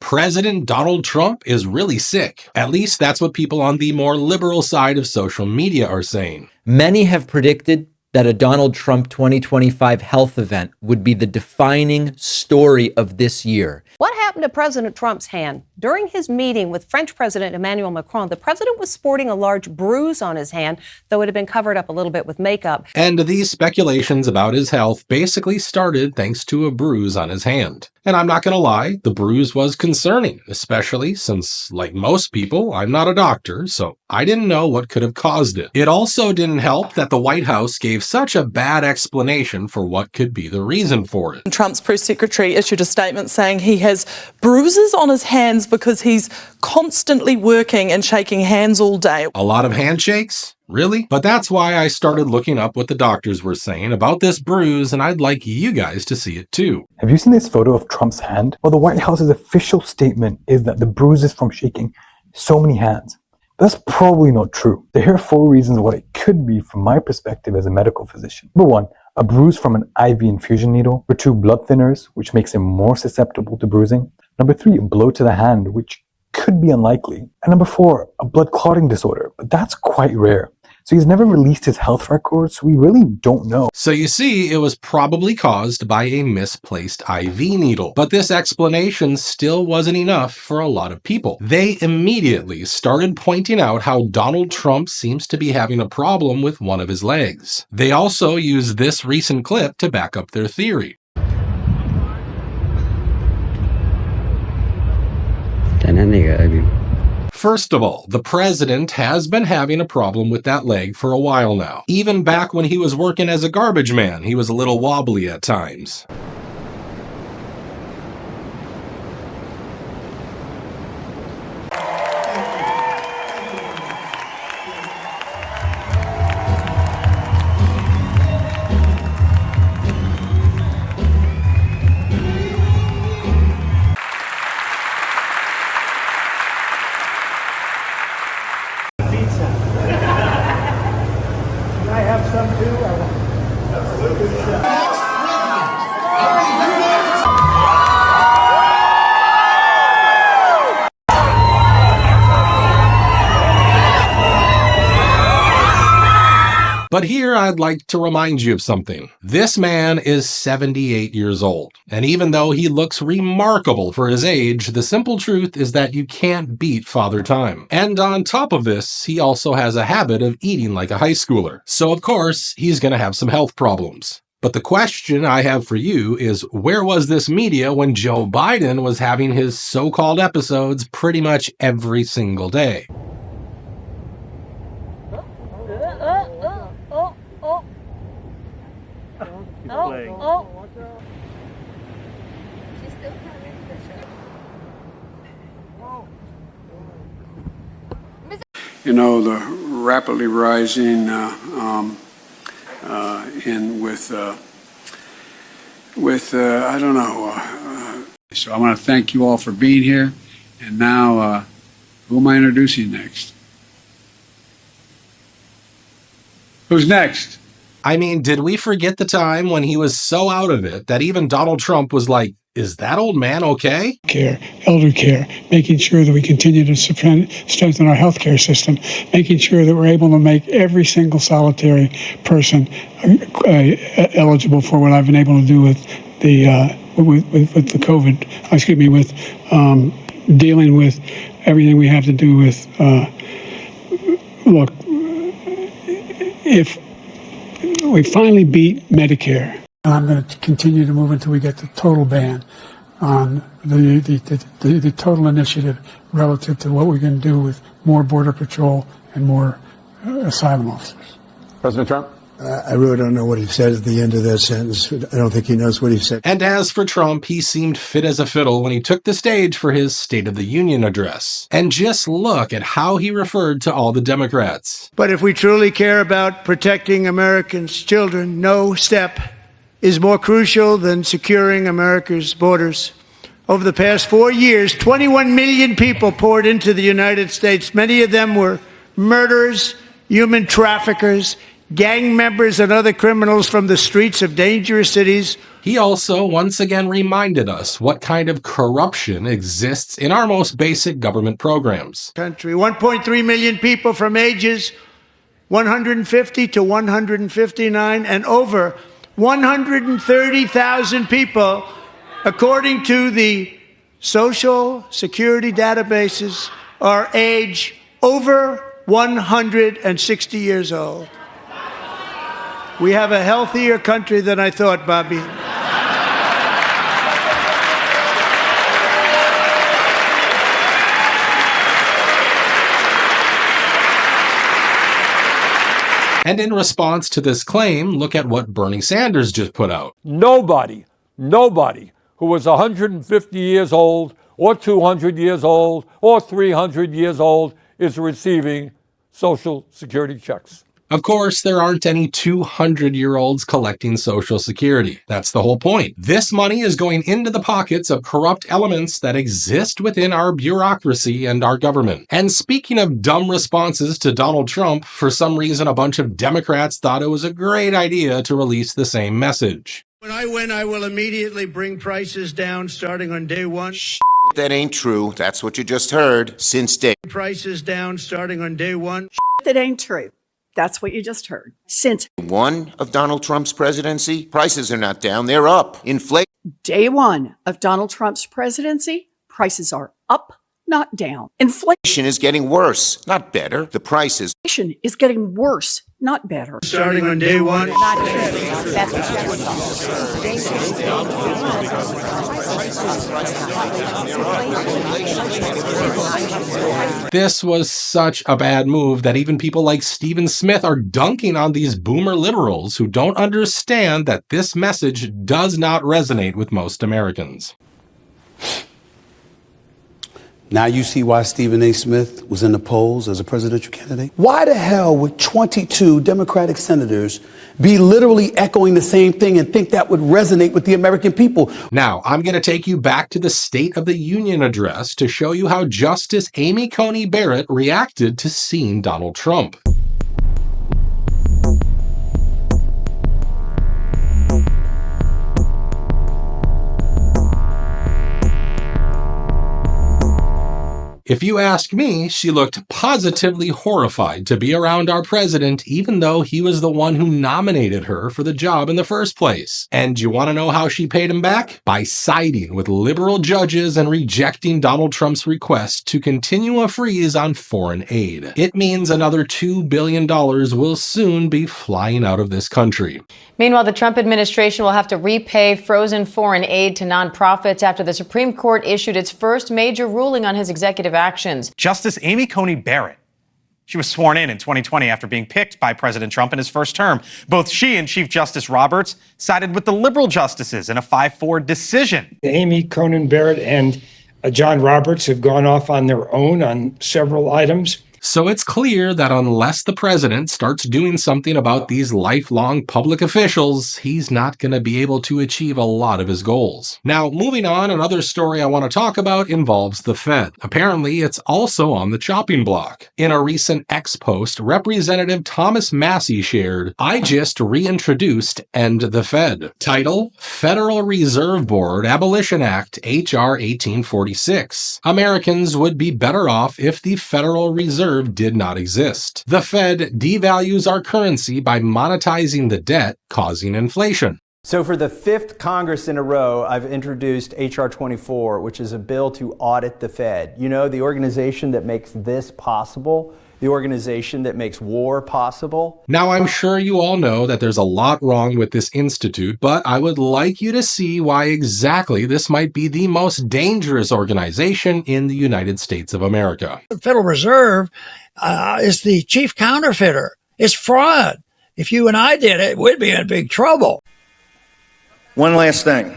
President Donald Trump is really sick. At least that's what people on the more liberal side of social media are saying. Many have predicted that a Donald Trump 2025 health event would be the defining story of this year. What happened to President Trump's hand? During his meeting with French President Emmanuel Macron, the president was sporting a large bruise on his hand, though it had been covered up a little bit with makeup. And these speculations about his health basically started thanks to a bruise on his hand. And I'm not going to lie, the bruise was concerning, especially since, like most people, I'm not a doctor, so I didn't know what could have caused it. It also didn't help that the White House gave such a bad explanation for what could be the reason for it. Trump's press secretary issued a statement saying he has bruises on his hands because he's constantly working and shaking hands all day. A lot of handshakes? Really? But that's why I started looking up what the doctors were saying about this bruise, and I'd like you guys to see it too. Have you seen this photo of Trump's hand? Well, the White House's official statement is that the bruise is from shaking so many hands. That's probably not true. So here are 4 reasons what it could be from my perspective as a medical physician. Number 1, a bruise from an IV infusion needle. Number 2, blood thinners, which makes him more susceptible to bruising. Number 3, a blow to the hand, which could be unlikely. And number 4, a blood clotting disorder, but that's quite rare. So he's never released his health records, so we really don't know. So you see, it was probably caused by a misplaced IV needle. But this explanation still wasn't enough for a lot of people. They immediately started pointing out how Donald Trump seems to be having a problem with one of his legs. They also used this recent clip to back up their theory. First of all, the president has been having a problem with that leg for a while now. Even back when he was working as a garbage man, he was a little wobbly at times. But here I'd like to remind you of something. This man is 78 years old, and even though he looks remarkable for his age, the simple truth is that you can't beat Father Time. And on top of this, he also has a habit of eating like a high schooler. So of course, he's gonna have some health problems. But the question I have for you is, where was this media when Joe Biden was having his so-called episodes pretty much every single day? You know, the rapidly rising I don't know. So I want to thank you all for being here. And now, who am I introducing next? Who's next? I mean, did we forget the time when he was so out of it that even Donald Trump was like, is that old man okay? Care, elder care, making sure that we continue to strengthen our healthcare system, making sure that we're able to make every single solitary person eligible for what I've been able to do with the with the COVID. Excuse me, with dealing with everything we have to do with. Look, if we finally beat Medicare. And I'm going to continue to move until we get the total ban on the total initiative relative to what we're going to do with more Border Patrol and more asylum officers. President Trump? I really don't know what he said at the end of that sentence. I don't think he knows what he said. And as for Trump, he seemed fit as a fiddle when he took the stage for his State of the Union address. And just look at how he referred to all the Democrats. But if we truly care about protecting Americans' children, no step is more crucial than securing America's borders. Over the past 4 years, 21 million people poured into the United States. Many of them were murderers, human traffickers, gang members and other criminals from the streets of dangerous cities. He also once again reminded us what kind of corruption exists in our most basic government programs. Country, 1.3 million people from ages 150 to 159, and over 130,000 people, according to the Social Security databases, are age over 160 years old. We have a healthier country than I thought, Bobby. And in response to this claim, look at what Bernie Sanders just put out. Nobody who was 150 years old or 200 years old or 300 years old is receiving Social Security checks. Of course, there aren't any 200-year-olds collecting Social Security. That's the whole point. This money is going into the pockets of corrupt elements that exist within our bureaucracy and our government. And speaking of dumb responses to Donald Trump, for some reason a bunch of Democrats thought it was a great idea to release the same message. When I win, I will immediately bring prices down starting on day one. That ain't true. That's what you just heard. Since day. Prices down starting on day one. That ain't true. That's what you just heard. Since one of Donald Trump's presidency, prices are not down, they're up. Inflation. Day one of Donald Trump's presidency, prices are up, not down. Inflation is getting worse, not better. The prices is getting worse, not better. Starting on day one. Not true. That's what you just saw. This was such a bad move that even people like Stephen Smith are dunking on these boomer liberals who don't understand that this message does not resonate with most Americans. Now you see why Stephen A. Smith was in the polls as a presidential candidate? Why the hell would 22 Democratic senators be literally echoing the same thing and think that would resonate with the American people? Now, I'm going to take you back to the State of the Union address to show you how Justice Amy Coney Barrett reacted to seeing Donald Trump. If you ask me, she looked positively horrified to be around our president, even though he was the one who nominated her for the job in the first place. And you want to know how she paid him back? By siding with liberal judges and rejecting Donald Trump's request to continue a freeze on foreign aid. It means another $2 billion will soon be flying out of this country. Meanwhile, the Trump administration will have to repay frozen foreign aid to nonprofits after the Supreme Court issued its first major ruling on his executive actions. Justice Amy Coney Barrett. She was sworn in 2020 after being picked by President Trump in his first term. Both she and Chief Justice Roberts sided with the liberal justices in a 5-4 decision. Amy Coney Barrett and John Roberts have gone off on their own on several items. So it's clear that unless the president starts doing something about these lifelong public officials, he's not going to be able to achieve a lot of his goals. Now, moving on, another story I want to talk about involves the Fed. Apparently, it's also on the chopping block. In a recent X post, Representative Thomas Massey shared, "I just reintroduced End the Fed." Title, Federal Reserve Board Abolition Act, H.R. 1846. Americans would be better off if the Federal Reserve did not exist. The Fed devalues our currency by monetizing the debt, causing inflation. So for the 5th Congress in a row, I've introduced H.R. 24, which is a bill to audit the Fed. You know, the organization that makes this possible, the organization that makes war possible. Now, I'm sure you all know that there's a lot wrong with this institute, but I would like you to see why exactly this might be the most dangerous organization in the United States of America. The Federal Reserve is the chief counterfeiter. It's fraud. If you and I did it, we'd be in big trouble. One last thing.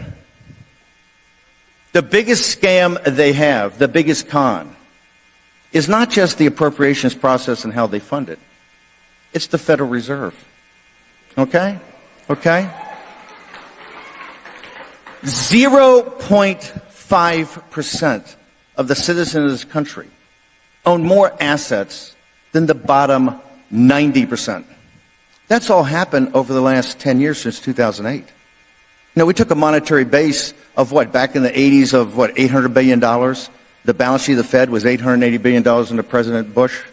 The biggest scam they have, the biggest con, is not just the appropriations process and how they fund it. It's the Federal Reserve. Okay? Okay? 0.5% of the citizens of this country own more assets than the bottom 90%. That's all happened over the last 10 years since 2008. Now, we took a monetary base of back in the 80s of $800 billion. The balance sheet of the Fed was $880 billion under President Bush,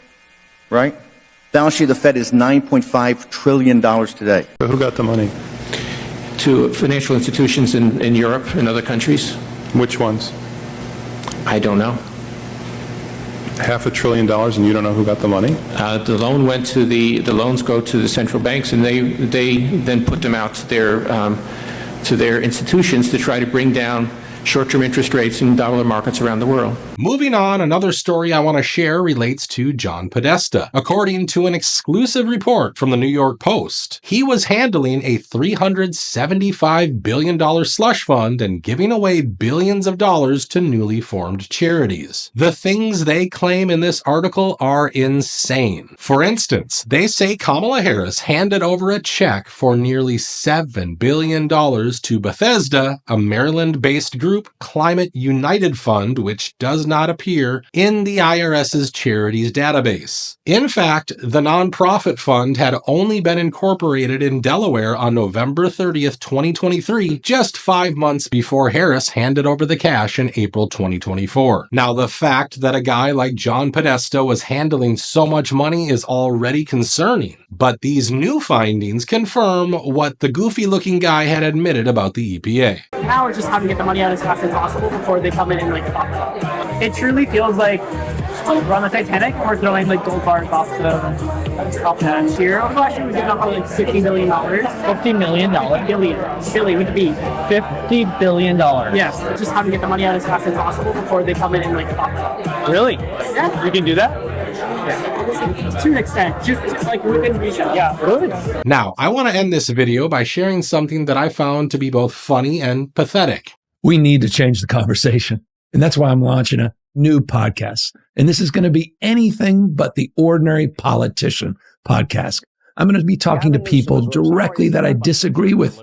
right? Balance sheet of the Fed is $9.5 trillion today. Who got the money? To financial institutions in Europe and other countries. Which ones? I don't know. $500 billion and you don't know who got the money? The loan went to the loans go to the central banks, and they then put them out to their institutions to try to bring down short-term interest rates in dollar markets around the world. Moving on, another story I want to share relates to John Podesta. According to an exclusive report from the New York Post, he was handling a $375 billion slush fund and giving away billions of dollars to newly formed charities. The things they claim in this article are insane. For instance, they say Kamala Harris handed over a check for nearly $7 billion to Bethesda, a Maryland-based group, Climate United Fund, which does not appear in the IRS's charities database. In fact, the nonprofit fund had only been incorporated in Delaware on November 30th, 2023, just 5 months before Harris handed over the cash in April 2024. Now, the fact that a guy like John Podesta was handling so much money is already concerning, but these new findings confirm what the goofy-looking guy had admitted about the EPA. Now we're just having to get the money out as fast as possible before they come in and fuck up. It truly feels like we're on the Titanic and we're throwing gold bars off the pier. Last year we did off $60 million. $50 million? Billion with a B. $50 billion? Yes. Just having to get the money out as fast as possible before they come in and fuck up. Really? Yeah. You can do that? Yeah. To an extent. Just within reason. Yeah. Really? Now, I want to end this video by sharing something that I found to be both funny and pathetic. We need to change the conversation. And that's why I'm launching a new podcast. And this is going to be anything but the ordinary politician podcast. I'm going to be talking to people directly that I disagree with,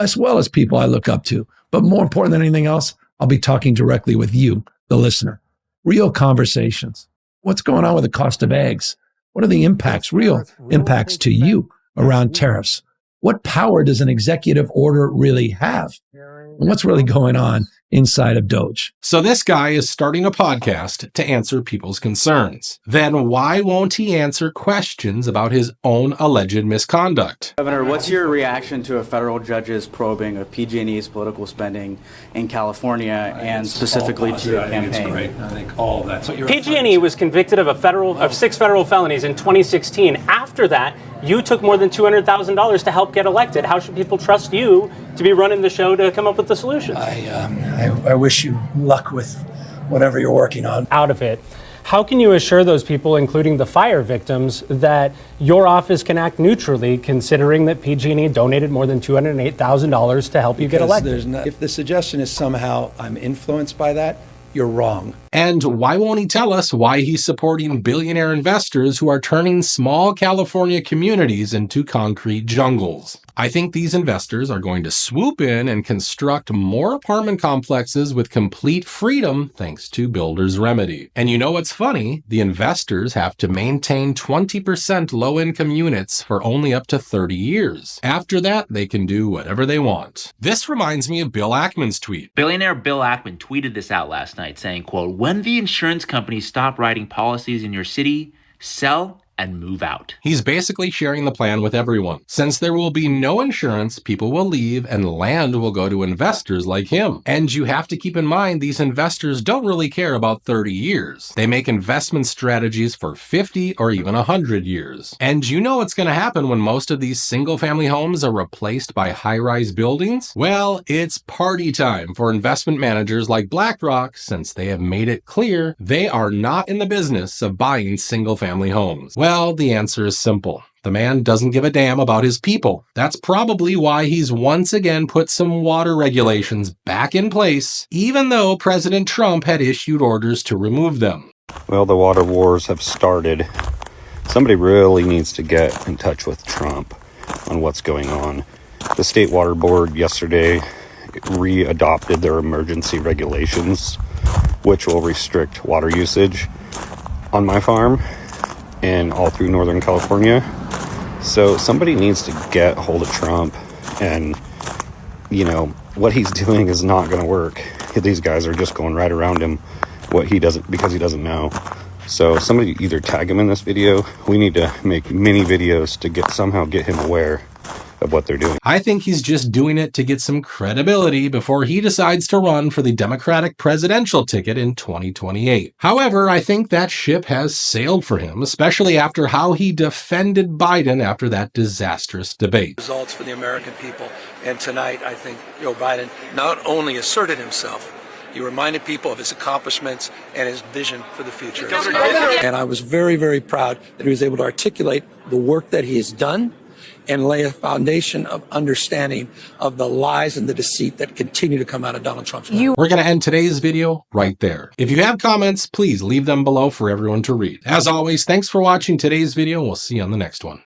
as well as people I look up to. But more important than anything else, I'll be talking directly with you, the listener. Real conversations. What's going on with the cost of eggs? What are the impacts, real impacts to you around tariffs? What power does an executive order really have? And what's really going on inside of Doge? So this guy is starting a podcast to answer people's concerns. Then why won't he answer questions about his own alleged misconduct? Governor, what's your reaction to a federal judge's probing of PG&E's political spending in California and specifically to your campaign? I think all of that's what you're PG&E was convicted of 6 federal felonies in 2016. After that, you took more than $200,000 to help get elected. How should people trust you to be running the show to come up with the solutions? I wish you luck with whatever you're working on. Out of it, how can you assure those people, including the fire victims, that your office can act neutrally, considering that PG&E donated more than $208,000 to help you get elected? If the suggestion is somehow I'm influenced by that, you're wrong. And why won't he tell us why he's supporting billionaire investors who are turning small California communities into concrete jungles? I think these investors are going to swoop in and construct more apartment complexes with complete freedom thanks to Builder's Remedy. And you know what's funny? The investors have to maintain 20% low-income units for only up to 30 years. After that, they can do whatever they want. This reminds me of Bill Ackman's tweet. Billionaire Bill Ackman tweeted this out last night saying, quote, "When the insurance companies stop writing policies in your city, sell and move out." He's basically sharing the plan with everyone. Since there will be no insurance, people will leave and land will go to investors like him. And you have to keep in mind, these investors don't really care about 30 years. They make investment strategies for 50 or even 100 years. And you know what's going to happen when most of these single-family homes are replaced by high-rise buildings? Well, it's party time for investment managers like BlackRock, since they have made it clear they are not in the business of buying single-family homes. Well, the answer is simple. The man doesn't give a damn about his people. That's probably why he's once again put some water regulations back in place, even though President Trump had issued orders to remove them. Well, the water wars have started. Somebody really needs to get in touch with Trump on what's going on. The State Water Board yesterday re-adopted their emergency regulations, which will restrict water usage on my farm and all through Northern California. So somebody needs to get hold of Trump, and, you know, what he's doing is not going to work. These guys are just going right around him because he doesn't know. So somebody either tag him in this video. We need to make many videos to somehow get him aware of what they're doing. I think he's just doing it to get some credibility before he decides to run for the Democratic presidential ticket in 2028. However, I think that ship has sailed for him, especially after how he defended Biden after that disastrous debate. Results for the American people. And tonight, I think Joe Biden not only asserted himself, he reminded people of his accomplishments and his vision for the future. And I was very, very proud that he was able to articulate the work that he has done and lay a foundation of understanding of the lies and the deceit that continue to come out of Donald Trump's mouth. We're going to end today's video right there. If you have comments, please leave them below for everyone to read. As always, thanks for watching today's video, and we'll see you on the next one.